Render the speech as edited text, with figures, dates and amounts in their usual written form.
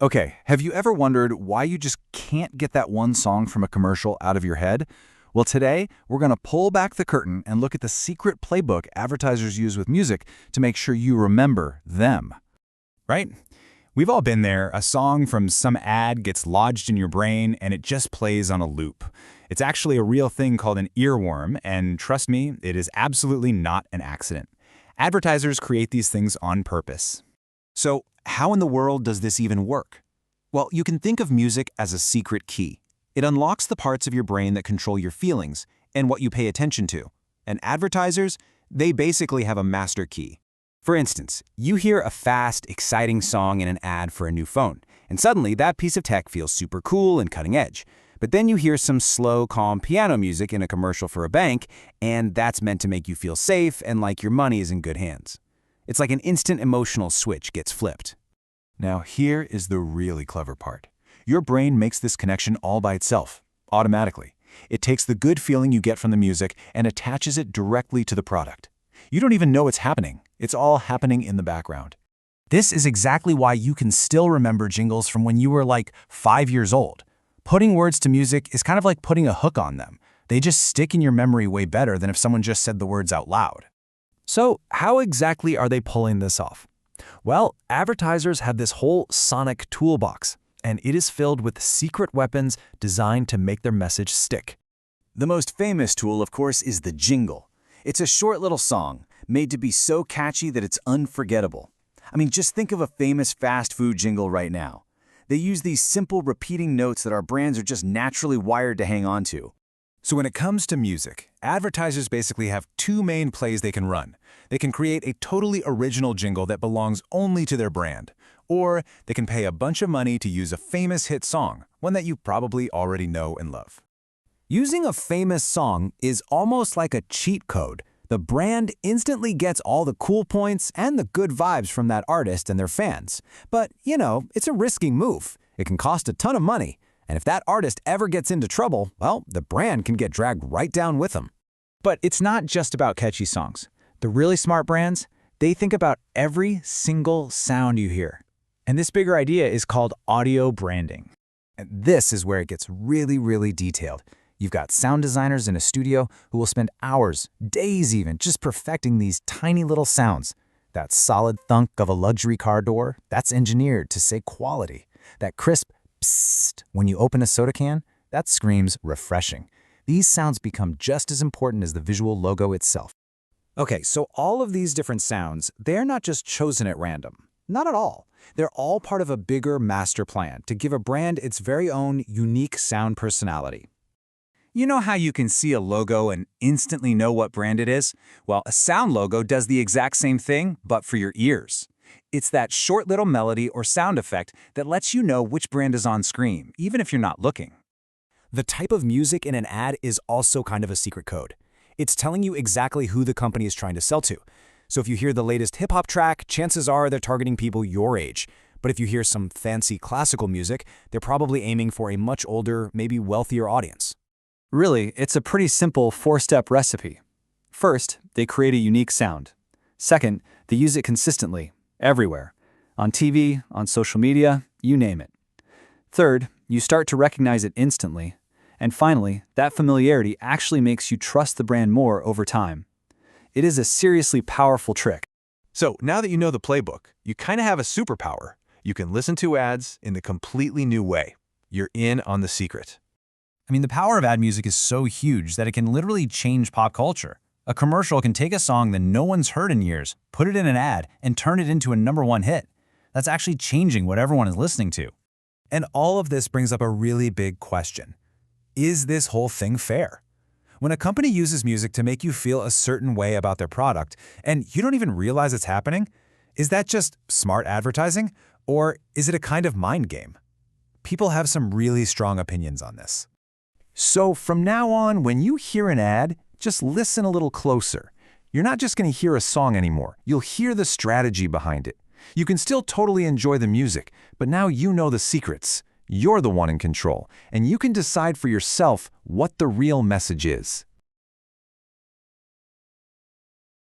Okay, have you ever wondered why you just can't get that one song from a commercial out of your head? Well, today, we're going to pull back the curtain and look at the secret playbook advertisers use with music to make sure you remember them. Right? We've all been there. A song from some ad gets lodged in your brain and it just plays on a loop. It's actually a real thing called an earworm, and trust me, it is absolutely not an accident. Advertisers create these things on purpose. So, how in the world does this even work? Well, you can think of music as a secret key. It unlocks the parts of your brain that control your feelings and what you pay attention to. And advertisers, they basically have a master key. For instance, you hear a fast, exciting song in an ad for a new phone, and suddenly that piece of tech feels super cool and cutting edge. But then you hear some slow, calm piano music in a commercial for a bank, and that's meant to make you feel safe and like your money is in good hands. It's like an instant emotional switch gets flipped. Now, here is the really clever part. Your brain makes this connection all by itself, automatically. It takes the good feeling you get from the music and attaches it directly to the product. You don't even know it's happening. It's all happening in the background. This is exactly why you can still remember jingles from when you were like 5 years old. Putting words to music is kind of like putting a hook on them. They just stick in your memory way better than if someone just said the words out loud. So, how exactly are they pulling this off? Well, advertisers have this whole sonic toolbox, and it is filled with secret weapons designed to make their message stick. The most famous tool, of course, is the jingle. It's a short little song, made to be so catchy that it's unforgettable. I mean, just think of a famous fast food jingle right now. They use these simple repeating notes that our brands are just naturally wired to hang on to. So when it comes to music, advertisers basically have two main plays they can run. They can create a totally original jingle that belongs only to their brand, or they can pay a bunch of money to use a famous hit song, one that you probably already know and love. Using a famous song is almost like a cheat code. The brand instantly gets all the cool points and the good vibes from that artist and their fans. But, it's a risky move. It can cost a ton of money. And if that artist ever gets into trouble, well, the brand can get dragged right down with them. But it's not just about catchy songs. The really smart brands, they think about every single sound you hear. And this bigger idea is called audio branding. And this is where it gets really, really detailed. You've got sound designers in a studio who will spend hours, days even, just perfecting these tiny little sounds. That solid thunk of a luxury car door, that's engineered to say quality. That crisp psst when you open a soda can, that screams refreshing. These sounds become just as important as the visual logo itself. Okay, so all of these different sounds, they're not just chosen at random. Not at all. They're all part of a bigger master plan to give a brand its very own unique sound personality. You know how you can see a logo and instantly know what brand it is? Well, a sound logo does the exact same thing, but for your ears. It's that short little melody or sound effect that lets you know which brand is on screen, even if you're not looking. The type of music in an ad is also kind of a secret code. It's telling you exactly who the company is trying to sell to. So if you hear the latest hip-hop track, chances are they're targeting people your age. But if you hear some fancy classical music, they're probably aiming for a much older, maybe wealthier audience. Really, it's a pretty simple 4-step recipe. First, they create a unique sound. Second, they use it consistently, everywhere. On TV, on social media, you name it. Third, you start to recognize it instantly. And finally, that familiarity actually makes you trust the brand more over time. It is a seriously powerful trick. So now that you know the playbook, you kind of have a superpower. You can listen to ads in a completely new way. You're in on the secret. I mean, the power of ad music is so huge that it can literally change pop culture. A commercial can take a song that no one's heard in years, put it in an ad, and turn it into a #1 hit. That's actually changing what everyone is listening to. And all of this brings up a really big question. Is this whole thing fair? When a company uses music to make you feel a certain way about their product, and you don't even realize it's happening, is that just smart advertising, or is it a kind of mind game? People have some really strong opinions on this. So from now on, when you hear an ad, just listen a little closer. You're not just going to hear a song anymore. You'll hear the strategy behind it. You can still totally enjoy the music, but now you know the secrets. You're the one in control, and you can decide for yourself what the real message is.